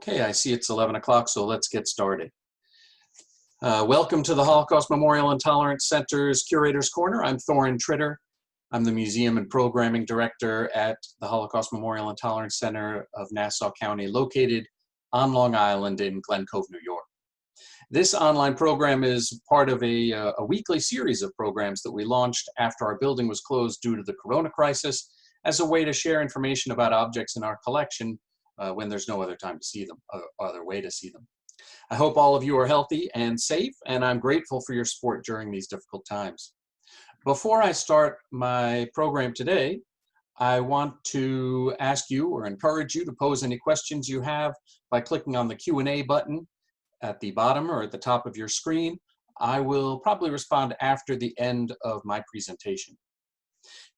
Okay, I see it's 11 o'clock, so let's get started. Welcome to the Holocaust Memorial and Tolerance Center's Curators Corner. I'm Thorin Tritter. I'm the Museum and Programming Director at the Holocaust Memorial and Tolerance Center of Nassau County, located on Long Island in Glen Cove, New York. This online program is part of a weekly series of programs that we launched after our building was closed due to the corona crisis as a way to share information about objects in our collection when there's no other time to see them, other way to see them. I hope all of you are healthy and safe, and I'm grateful for your support during these difficult times. Before I start my program today, I want to ask you or encourage you to pose any questions you have by clicking on the Q&A button at the bottom or at the top of your screen. I will probably respond after the end of my presentation.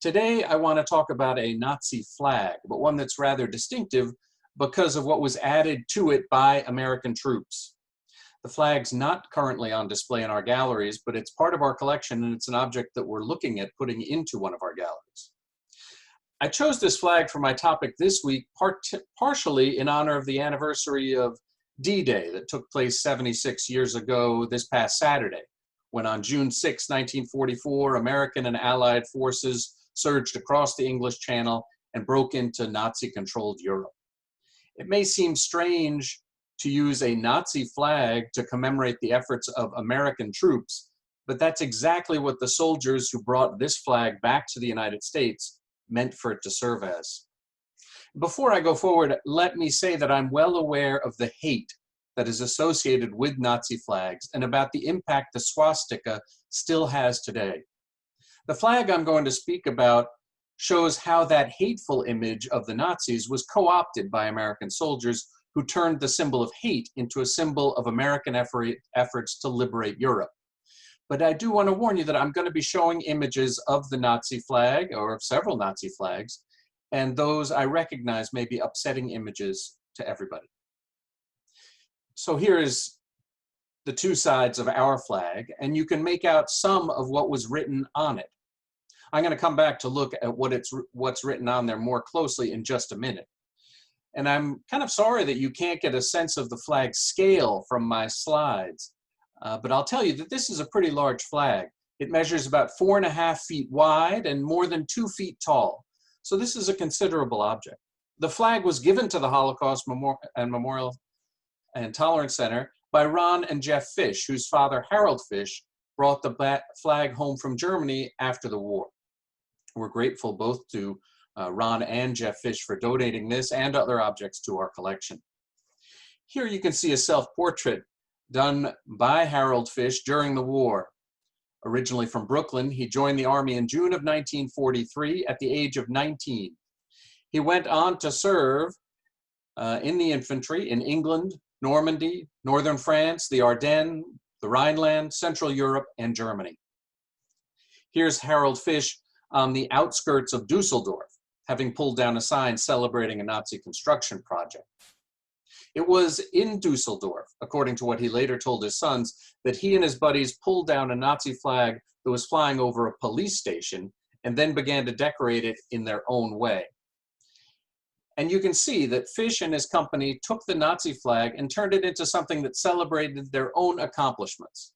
Today, I want to talk about a Nazi flag, but one that's rather distinctive because of what was added to it by American troops. The flag's not currently on display in our galleries, but it's part of our collection, and it's an object that we're looking at putting into one of our galleries. I chose this flag for my topic this week partially in honor of the anniversary of D-Day that took place 76 years ago this past Saturday, when on June 6, 1944, American and Allied forces surged across the English Channel and broke into Nazi-controlled Europe. It may seem strange to use a Nazi flag to commemorate the efforts of American troops, but that's exactly what the soldiers who brought this flag back to the United States meant for it to serve as. Before I go forward, let me say that I'm well aware of the hate that is associated with Nazi flags and about the impact the swastika still has today. The flag I'm going to speak about shows how that hateful image of the Nazis was co-opted by American soldiers who turned the symbol of hate into a symbol of American efforts to liberate Europe. But I do want to warn you that I'm going to be showing images of the Nazi flag, or of several Nazi flags, and those I recognize may be upsetting images to everybody. So here is the two sides of our flag, and you can make out some of what was written on it. I'm going to come back to look at what's written on there more closely in just a minute. And I'm kind of sorry that you can't get a sense of the flag scale from my slides, but I'll tell you that this is a pretty large flag. It measures about 4.5 feet wide and more than 2 feet tall. So this is a considerable object. The flag was given to the Holocaust Memorial and Tolerance Center by Ron and Jeff Fish, whose father, Harold Fish, brought the flag home from Germany after the war. We're grateful both to Ron and Jeff Fish for donating this and other objects to our collection. Here you can see a self-portrait done by Harold Fish during the war. Originally from Brooklyn, he joined the Army in June of 1943 at the age of 19. He went on to serve in the infantry in England, Normandy, northern France, the Ardennes, the Rhineland, Central Europe, and Germany. Here's Harold Fish on the outskirts of Dusseldorf, having pulled down a sign celebrating a Nazi construction project. It was in Dusseldorf, according to what he later told his sons, that he and his buddies pulled down a Nazi flag that was flying over a police station and then began to decorate it in their own way. And you can see that Fish and his company took the Nazi flag and turned it into something that celebrated their own accomplishments.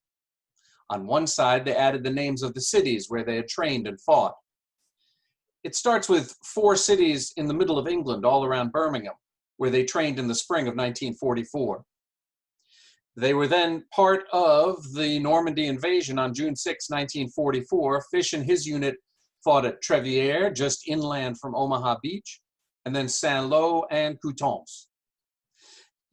On one side, they added the names of the cities where they had trained and fought. It starts with 4 cities in the middle of England, all around Birmingham, where they trained in the spring of 1944. They were then part of the Normandy invasion on June 6, 1944. Fish and his unit fought at Trevière, just inland from Omaha Beach, and then Saint-Lô and Coutances.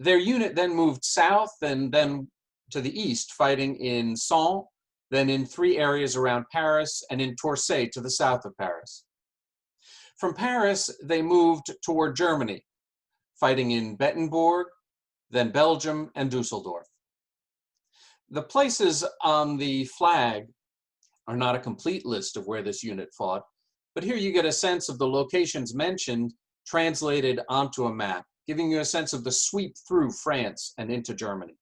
Their unit then moved south and then to the east, fighting in Sens, then in 3 areas around Paris, and in Torcy to the south of Paris. From Paris, they moved toward Germany, fighting in Bettenburg, then Belgium, and Dusseldorf. The places on the flag are not a complete list of where this unit fought, but here you get a sense of the locations mentioned translated onto a map, giving you a sense of the sweep through France and into Germany.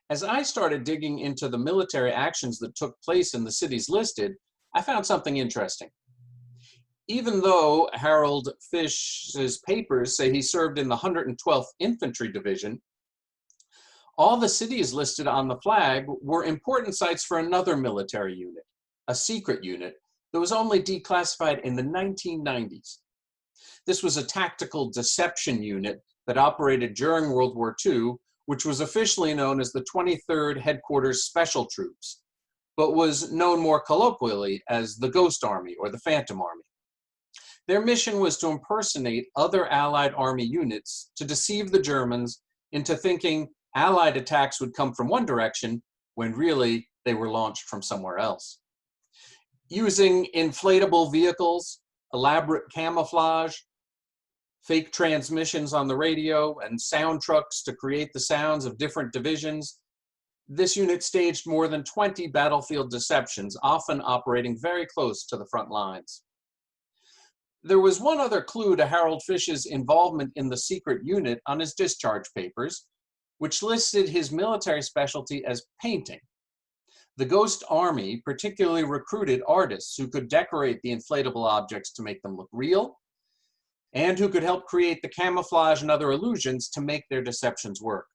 As I started digging into the military actions that took place in the cities listed, I found something interesting. Even though Harold Fish's papers say he served in the 112th Infantry Division, all the cities listed on the flag were important sites for another military unit, a secret unit that was only declassified in the 1990s. This was a tactical deception unit that operated during World War II, which was officially known as the 23rd Headquarters Special Troops, but was known more colloquially as the Ghost Army or the Phantom Army. Their mission was to impersonate other Allied Army units to deceive the Germans into thinking Allied attacks would come from one direction when really they were launched from somewhere else. Using inflatable vehicles, elaborate camouflage, fake transmissions on the radio, and sound trucks to create the sounds of different divisions, this unit staged more than 20 battlefield deceptions, often operating very close to the front lines. There was one other clue to Harold Fish's involvement in the secret unit on his discharge papers, which listed his military specialty as painting. The Ghost Army particularly recruited artists who could decorate the inflatable objects to make them look real, and who could help create the camouflage and other illusions to make their deceptions work.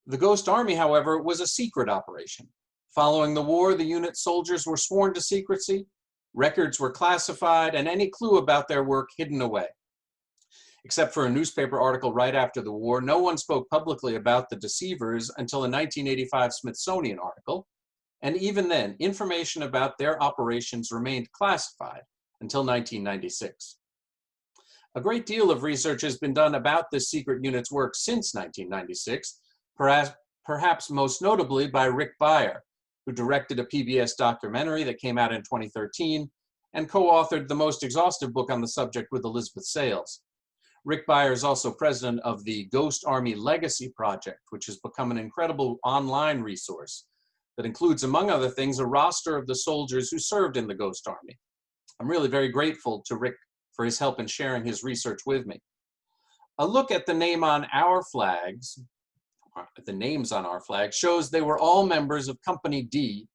The Ghost Army, however, was a secret operation. Following the war, the unit's soldiers were sworn to secrecy, records were classified, and any clue about their work hidden away. Except for a newspaper article right after the war, no one spoke publicly about the deceivers until a 1985 Smithsonian article, and even then, information about their operations remained classified until 1996. A great deal of research has been done about this secret unit's work since 1996, perhaps most notably by Rick Beyer, who directed a PBS documentary that came out in 2013 and co-authored the most exhaustive book on the subject with Elizabeth Sales. Rick Beyer is also president of the Ghost Army Legacy Project, which has become an incredible online resource that includes, among other things, a roster of the soldiers who served in the Ghost Army. I'm really very grateful to Rick for his help in sharing his research with me. A look at the name on our flags, the names on our flag, shows they were all members of Company D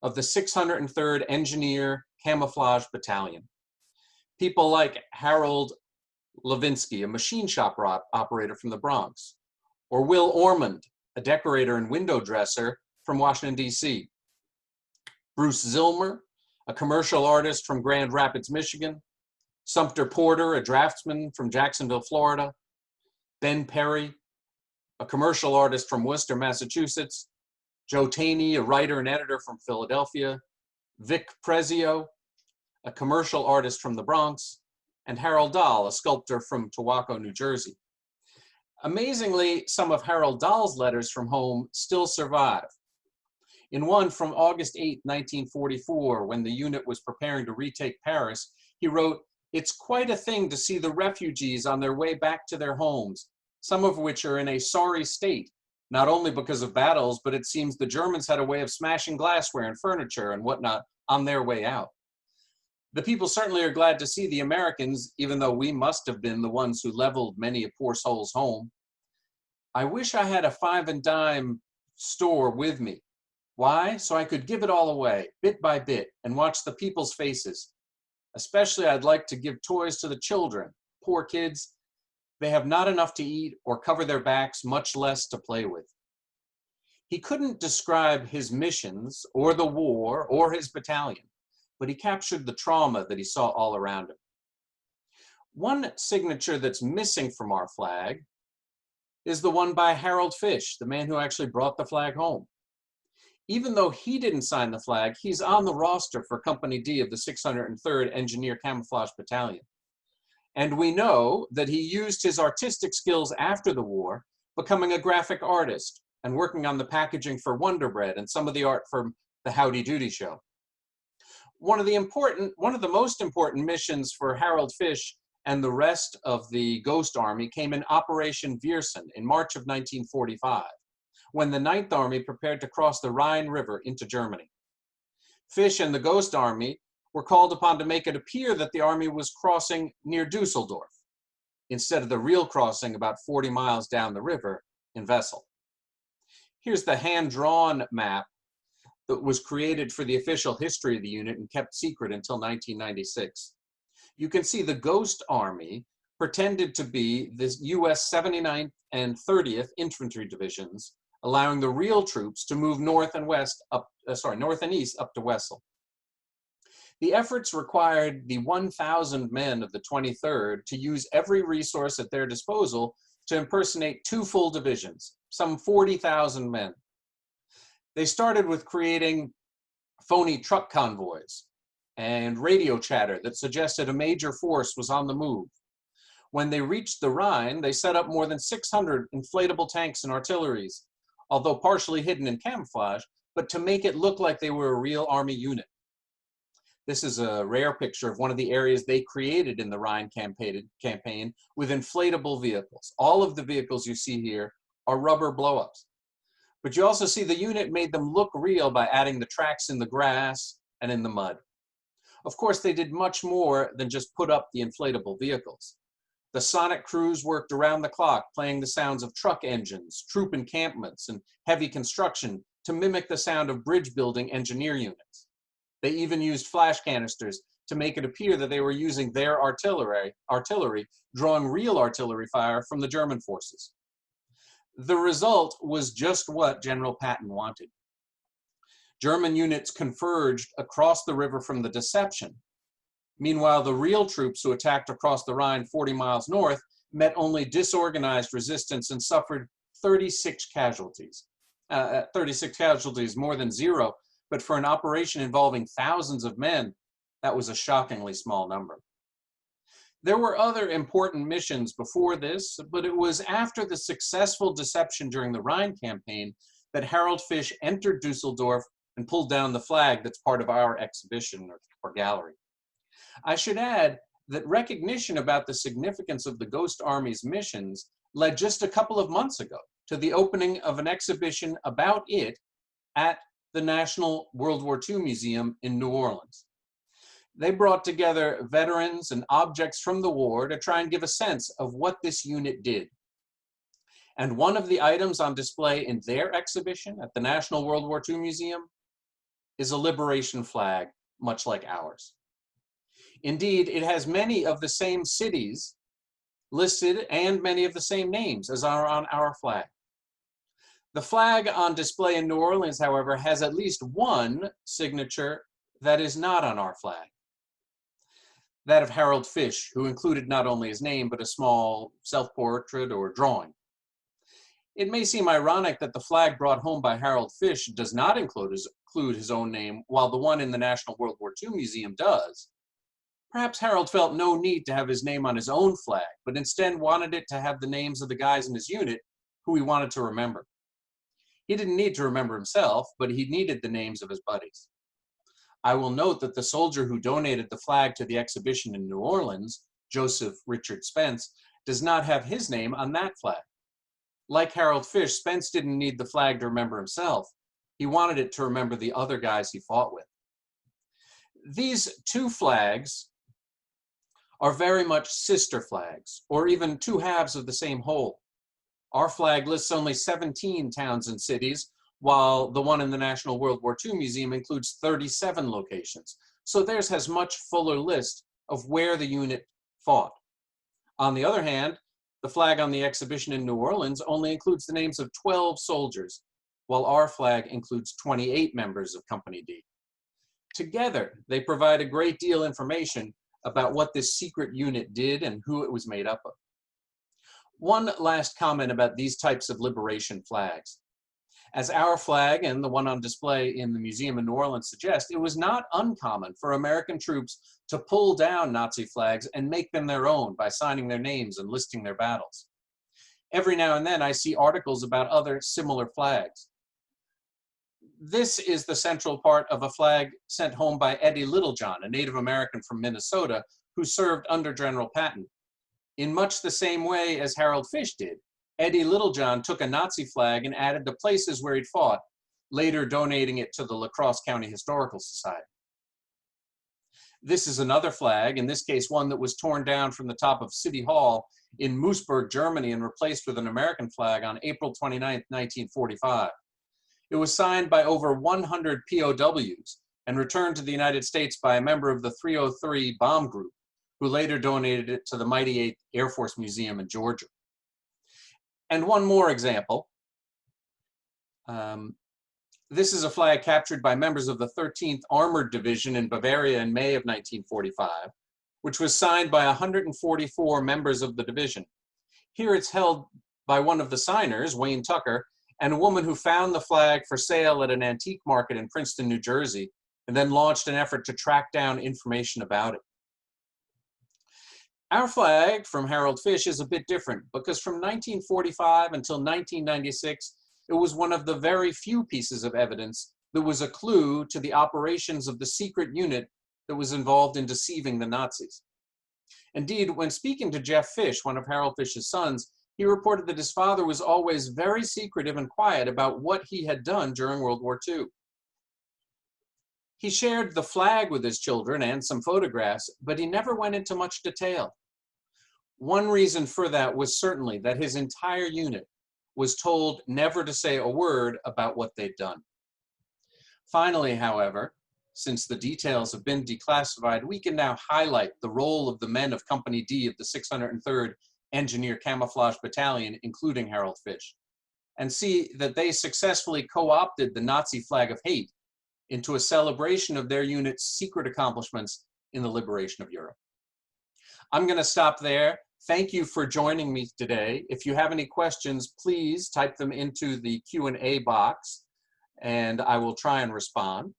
of the 603rd Engineer Camouflage Battalion. People like Harold Levinsky, a machine shop operator from the Bronx, or Will Ormond, a decorator and window dresser from Washington, D.C. Bruce Zilmer, a commercial artist from Grand Rapids, Michigan. Sumter Porter, a draftsman from Jacksonville, Florida. Ben Perry, a commercial artist from Worcester, Massachusetts. Joe Taney, a writer and editor from Philadelphia. Vic Prezio, a commercial artist from the Bronx. And Harold Dahl, a sculptor from Towako, New Jersey. Amazingly, some of Harold Dahl's letters from home still survive. In one from August 8, 1944, when the unit was preparing to retake Paris, he wrote, "It's quite a thing to see the refugees on their way back to their homes, some of which are in a sorry state, not only because of battles, but it seems the Germans had a way of smashing glassware and furniture and whatnot on their way out. The people certainly are glad to see the Americans, even though we must have been the ones who leveled many a poor soul's home. I wish I had a 5 and dime store with me. Why? So I could give it all away, bit by bit, and watch the people's faces. Especially I'd like to give toys to the children, poor kids. They have not enough to eat or cover their backs, much less to play with." He couldn't describe his missions or the war or his battalion, but he captured the trauma that he saw all around him. One signature that's missing from our flag is the one by Harold Fish, the man who actually brought the flag home. Even though he didn't sign the flag, he's on the roster for Company D of the 603rd Engineer Camouflage Battalion. And we know that he used his artistic skills after the war, becoming a graphic artist and working on the packaging for Wonder Bread and some of the art for the Howdy Doody show. One of the most important missions for Harold Fish and the rest of the Ghost Army came in Operation Pearson in March of 1945, when the Ninth Army prepared to cross the Rhine River into Germany. Fish and the Ghost Army were called upon to make it appear that the army was crossing near Dusseldorf, instead of the real crossing about 40 miles down the river in Wesel. Here's the hand-drawn map that was created for the official history of the unit and kept secret until 1996. You can see the Ghost Army pretended to be the US 79th and 30th Infantry Divisions, allowing the real troops to move north and east up to Wesel. The efforts required the 1,000 men of the 23rd to use every resource at their disposal to impersonate 2 full divisions, some 40,000 men. They started with creating phony truck convoys and radio chatter that suggested a major force was on the move. When they reached the Rhine, they set up more than 600 inflatable tanks and artilleries, although partially hidden in camouflage, but to make it look like they were a real army unit. This is a rare picture of one of the areas they created in the Rhine campaign with inflatable vehicles. All of the vehicles you see here are rubber blow-ups. But you also see the unit made them look real by adding the tracks in the grass and in the mud. Of course, they did much more than just put up the inflatable vehicles. The sonic crews worked around the clock, playing the sounds of truck engines, troop encampments, and heavy construction to mimic the sound of bridge-building engineer units. They even used flash canisters to make it appear that they were using their artillery, drawing real artillery fire from the German forces. The result was just what General Patton wanted. German units converged across the river from the Deception. Meanwhile, the real troops who attacked across the Rhine 40 miles north met only disorganized resistance and suffered 36 casualties. 36 casualties, more than 0, but for an operation involving thousands of men, that was a shockingly small number. There were other important missions before this, but it was after the successful deception during the Rhine campaign that Harold Fish entered Dusseldorf and pulled down the flag that's part of our exhibition or gallery. I should add that recognition about the significance of the Ghost Army's missions led just a couple of months ago to the opening of an exhibition about it at the National World War II Museum in New Orleans. They brought together veterans and objects from the war to try and give a sense of what this unit did. And one of the items on display in their exhibition at the National World War II Museum is a liberation flag, much like ours. Indeed, it has many of the same cities listed and many of the same names as are on our flag. The flag on display in New Orleans, however, has at least one signature that is not on our flag. That of Harold Fish, who included not only his name, but a small self-portrait or drawing. It may seem ironic that the flag brought home by Harold Fish does not include his own name, while the one in the National World War II Museum does. Perhaps Harold felt no need to have his name on his own flag, but instead wanted it to have the names of the guys in his unit who he wanted to remember. He didn't need to remember himself, but he needed the names of his buddies. I will note that the soldier who donated the flag to the exhibition in New Orleans, Joseph Richard Spence, does not have his name on that flag. Like Harold Fish, Spence didn't need the flag to remember himself. He wanted it to remember the other guys he fought with. These two flags are very much sister flags, or even two halves of the same whole. Our flag lists only 17 towns and cities, while the one in the National World War II Museum includes 37 locations. So theirs has much fuller list of where the unit fought. On the other hand, the flag on the exhibition in New Orleans only includes the names of 12 soldiers, while our flag includes 28 members of Company D. Together, they provide a great deal of information about what this secret unit did and who it was made up of. One last comment about these types of liberation flags. As our flag and the one on display in the museum in New Orleans suggest, it was not uncommon for American troops to pull down Nazi flags and make them their own by signing their names and listing their battles. Every now and then I see articles about other similar flags. This is the central part of a flag sent home by Eddie Littlejohn, a Native American from Minnesota who served under General Patton. In much the same way as Harold Fish did, Eddie Littlejohn took a Nazi flag and added the places where he'd fought, later donating it to the La Crosse County Historical Society. This is another flag, in this case one that was torn down from the top of City Hall in Moosburg, Germany, and replaced with an American flag on April 29, 1945. It was signed by over 100 POWs and returned to the United States by a member of the 303 bomb group, who later donated it to the Mighty 8th Air Force Museum in Georgia. And one more example. This is a flag captured by members of the 13th Armored Division in Bavaria in May of 1945, which was signed by 144 members of the division. Here it's held by one of the signers, Wayne Tucker, and a woman who found the flag for sale at an antique market in Princeton, New Jersey, and then launched an effort to track down information about it. Our flag from Harold Fish is a bit different because from 1945 until 1996, it was one of the very few pieces of evidence that was a clue to the operations of the secret unit that was involved in deceiving the Nazis. Indeed, when speaking to Jeff Fish, one of Harold Fish's sons, he reported that his father was always very secretive and quiet about what he had done during World War II. He shared the flag with his children and some photographs, but he never went into much detail. One reason for that was certainly that his entire unit was told never to say a word about what they'd done. Finally, however, since the details have been declassified, we can now highlight the role of the men of Company D of the 603rd Engineer Camouflage Battalion, including Harold Fish, and see that they successfully co-opted the Nazi flag of hate into a celebration of their unit's secret accomplishments in the liberation of Europe. I'm going to stop there. Thank you for joining me today. If you have any questions, please type them into the Q&A box, and I will try and respond.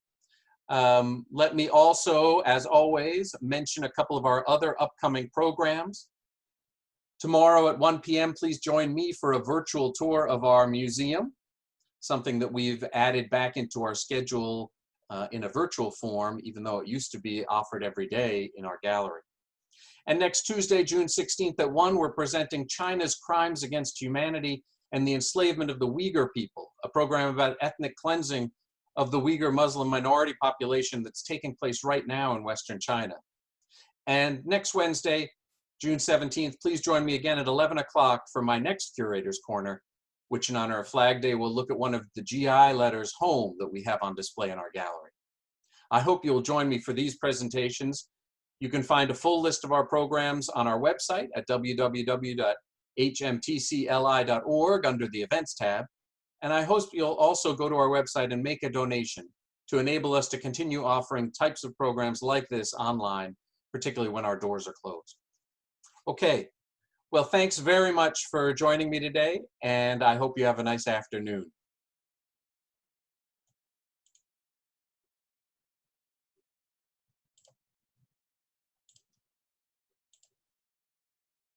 Let me also, as always, mention a couple of our other upcoming programs. Tomorrow at 1 p.m., please join me for a virtual tour of our museum, something that we've added back into our schedule in a virtual form, even though it used to be offered every day in our gallery. And next Tuesday, June 16th at 1, we're presenting China's Crimes Against Humanity and the Enslavement of the Uyghur People, a program about ethnic cleansing of the Uyghur Muslim minority population that's taking place right now in Western China. And next Wednesday, June 17th, please join me again at 11 o'clock for my next Curator's Corner, which in honor of Flag Day will look at one of the GI letters home that we have on display in our gallery. I hope you'll join me for these presentations. You can find a full list of our programs on our website at www.hmtcli.org under the Events tab. And I hope you'll also go to our website and make a donation to enable us to continue offering types of programs like this online, particularly when our doors are closed. Okay, well, thanks very much for joining me today, and I hope you have a nice afternoon.